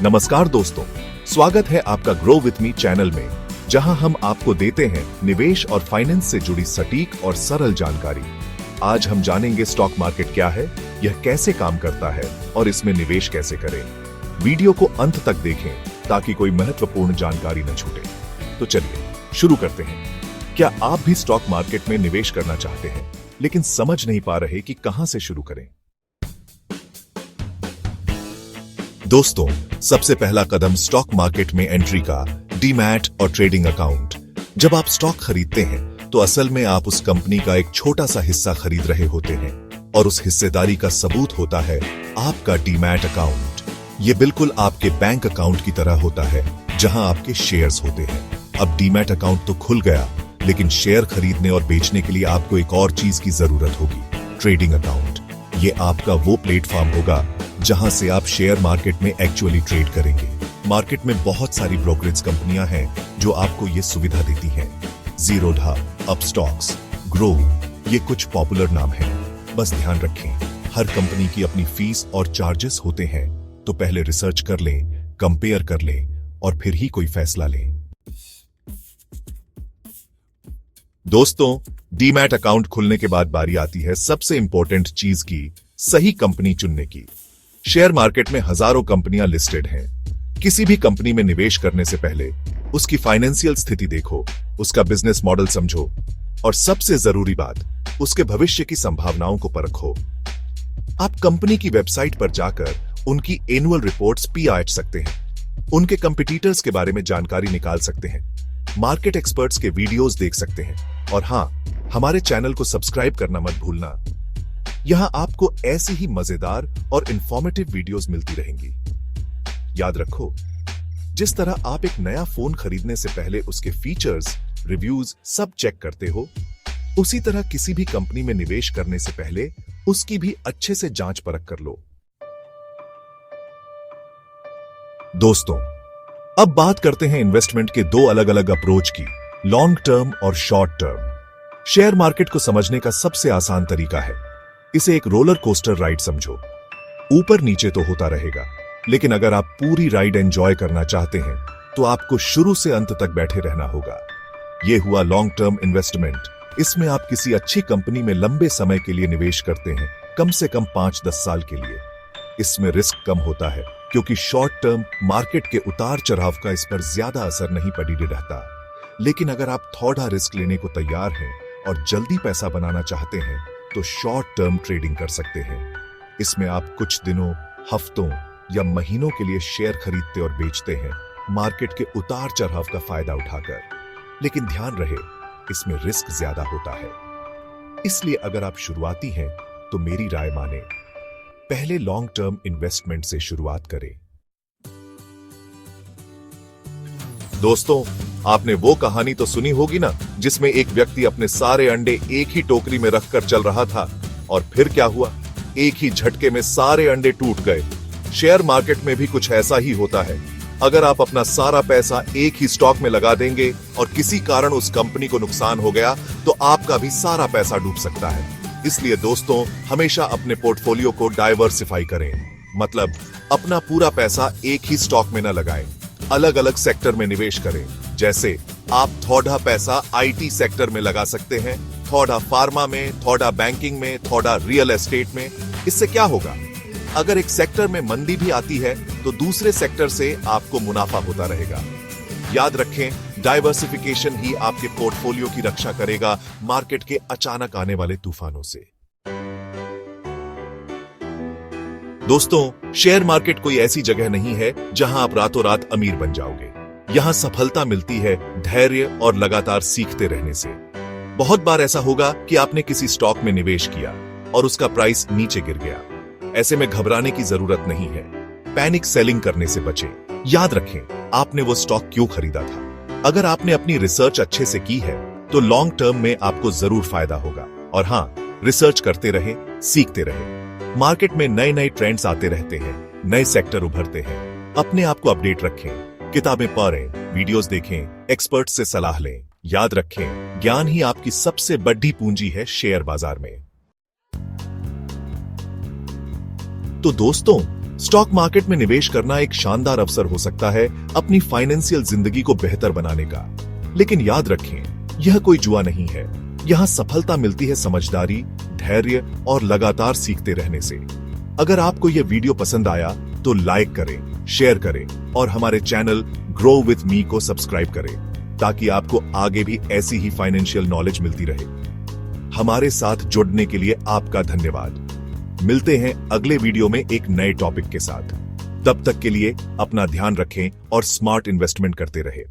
नमस्कार दोस्तों, स्वागत है आपका ग्रो विथ मी चैनल में, जहां हम आपको देते हैं निवेश और फाइनेंस से जुड़ी सटीक और सरल जानकारी। आज हम जानेंगे स्टॉक मार्केट क्या है, यह कैसे काम करता है और इसमें निवेश कैसे करें। वीडियो को अंत तक देखें ताकि कोई महत्वपूर्ण जानकारी न छूटे। तो चलिए शुरू करते हैं। क्या आप भी स्टॉक मार्केट में निवेश करना चाहते हैं लेकिन समझ नहीं पा रहे कि कहां से शुरू करें? दोस्तों, सबसे पहला कदम स्टॉक मार्केट में एंट्री का डीमैट और ट्रेडिंग अकाउंट। जब आप स्टॉक खरीदते हैं तो असल में आप उस कंपनी का एक छोटा सा हिस्सा खरीद रहे होते हैं और उस हिस्सेदारी का सबूत होता है आपका डीमैट अकाउंट। ये बिल्कुल आपके बैंक अकाउंट की तरह होता है जहां आपके शेयर्स होते हैं। अब डीमैट अकाउंट तो खुल गया, लेकिन शेयर खरीदने और बेचने के लिए आपको एक और चीज की जरूरत होगी, ट्रेडिंग अकाउंट। ये आपका वो प्लेटफॉर्म होगा जहां से आप शेयर मार्केट में एक्चुअली ट्रेड करेंगे। मार्केट में बहुत सारी ब्रोकरेज कंपनियां हैं जो आपको ये सुविधा देती हैं। जीरोधा, अपस्टॉक्स, ग्रो, ये कुछ पॉपुलर नाम हैं। बस ध्यान रखें, हर कंपनी की अपनी फीस और चार्जेस होते हैं, तो पहले रिसर्च कर लें, कंपेयर कर लें और फिर ही कोई फैसला लें। दोस्तों, डीमैट अकाउंट खुलने के बाद बारी आती है सबसे इंपॉर्टेंट चीज की, सही कंपनी चुनने की। शेयर मार्केट में हजारों कंपनियां लिस्टेड हैं। किसी भी कंपनी में निवेश करने से पहले उसकी फाइनेंशियल स्थिति देखो, उसका बिजनेस मॉडल समझो और सबसे जरूरी बात, उसके भविष्य की संभावनाओं को परखो। आप कंपनी की वेबसाइट पर जाकर उनकी एनुअल रिपोर्ट्स पढ़ सकते हैं, उनके कंपटीटर्स के बारे में जानकारी निकाल सकते हैं, मार्केट एक्सपर्ट्स के वीडियोस देख सकते हैं और हां, हमारे चैनल को सब्सक्राइब करना मत भूलना। यहां आपको ऐसी ही मजेदार और इंफॉर्मेटिव वीडियोस मिलती रहेंगी। याद रखो, जिस तरह आप एक नया फोन खरीदने से पहले उसके फीचर्स, रिव्यूज सब चेक करते हो, उसी तरह किसी भी कंपनी में निवेश करने से पहले उसकी भी अच्छे से जांच परख कर लो। दोस्तों, अब बात करते हैं इन्वेस्टमेंट के दो अलग अलग अप्रोच की, लॉन्ग टर्म और शॉर्ट टर्म। शेयर मार्केट को समझने का सबसे आसान तरीका है, इसे एक रोलर कोस्टर राइड समझो। ऊपर नीचे तो होता रहेगा, लेकिन अगर आप पूरी राइड एंजॉय करना चाहते हैं तो आपको शुरू से अंत तक बैठे रहना होगा। यह हुआ लॉन्ग टर्म इन्वेस्टमेंट। इसमें आप किसी अच्छी कंपनी में लंबे समय के लिए निवेश करते हैं, कम से कम 5-10 साल के लिए। इसमें रिस्क कम होता है क्योंकि शॉर्ट टर्म मार्केट के उतार चढ़ाव का इस पर ज्यादा असर नहीं पड़ी रहता। लेकिन अगर आप थोड़ा रिस्क लेने को तैयार हैं और जल्दी पैसा बनाना चाहते हैं तो शॉर्ट टर्म ट्रेडिंग कर सकते हैं। इसमें आप कुछ दिनों, हफ्तों या महीनों के लिए शेयर खरीदते और बेचते हैं, मार्केट के उतार चढ़ाव का फायदा उठाकर। लेकिन ध्यान रहे, इसमें रिस्क ज्यादा होता है। इसलिए अगर आप शुरुआती हैं तो मेरी राय माने, पहले लॉन्ग टर्म इन्वेस्टमेंट से शुरुआत करें। दोस्तों, आपने वो कहानी तो सुनी होगी ना, जिसमें एक व्यक्ति अपने सारे अंडे एक ही टोकरी में रखकर चल रहा था और फिर क्या हुआ, एक ही झटके में सारे अंडे टूट गए। शेयर मार्केट में भी कुछ ऐसा ही होता है। अगर आप अपना सारा पैसा एक ही स्टॉक में लगा देंगे और किसी कारण उस कंपनी को नुकसान हो गया तो आपका भी सारा पैसा डूब सकता है। इसलिए दोस्तों, हमेशा अपने पोर्टफोलियो को डाइवर्सिफाई करें। मतलब अपना पूरा पैसा एक ही स्टॉक में न लगाएं, अलग अलग सेक्टर में निवेश करें। जैसे आप थोड़ा पैसा आईटी सेक्टर में लगा सकते हैं, थोड़ा फार्मा में, थोड़ा बैंकिंग में, थोड़ा रियल एस्टेट में। इससे क्या होगा, अगर एक सेक्टर में मंदी भी आती है तो दूसरे सेक्टर से आपको मुनाफा होता रहेगा। याद रखें, डाइवर्सिफिकेशन ही आपके पोर्टफोलियो की रक्षा करेगा मार्केट के अचानक आने वाले तूफानों से। दोस्तों, शेयर मार्केट कोई ऐसी जगह नहीं है जहां आप रातों रात अमीर बन जाओगे। यहां सफलता मिलती है धैर्य और लगातार सीखते रहने से। बहुत बार ऐसा होगा कि आपने किसी स्टॉक में निवेश किया और उसका प्राइस नीचे गिर गया। ऐसे में घबराने की जरूरत नहीं है, पैनिक सेलिंग करने से बचें। याद रखें, आपने वो स्टॉक क्यों खरीदा था। अगर आपने अपनी रिसर्च अच्छे से की है तो लॉन्ग टर्म में आपको जरूर फायदा होगा। और हां, रिसर्च करते रहे, सीखते रहे। मार्केट में नए नए ट्रेंड्स आते रहते हैं, नए सेक्टर उभरते हैं। अपने आप को अपडेट रखें, किताबें पढ़ें, वीडियोस देखें, एक्सपर्ट्स से सलाह लें। याद रखें, ज्ञान ही आपकी सबसे बड़ी पूंजी है शेयर बाजार में। तो दोस्तों, स्टॉक मार्केट में निवेश करना एक शानदार अवसर हो सकता है अपनी फाइनेंशियल जिंदगी को बेहतर बनाने का। लेकिन याद रखें, यह कोई जुआ नहीं है। यहाँ सफलता मिलती है समझदारी, धैर्य और लगातार सीखते रहने से। अगर आपको यह वीडियो पसंद आया तो लाइक करें, शेयर करें और हमारे चैनल ग्रो विथ मी को सब्सक्राइब करें, ताकि आपको आगे भी ऐसी ही फाइनेंशियल नॉलेज मिलती रहे। हमारे साथ जुड़ने के लिए आपका धन्यवाद। मिलते हैं अगले वीडियो में एक नए टॉपिक के साथ। तब तक के लिए अपना ध्यान रखें और स्मार्ट इन्वेस्टमेंट करते रहें।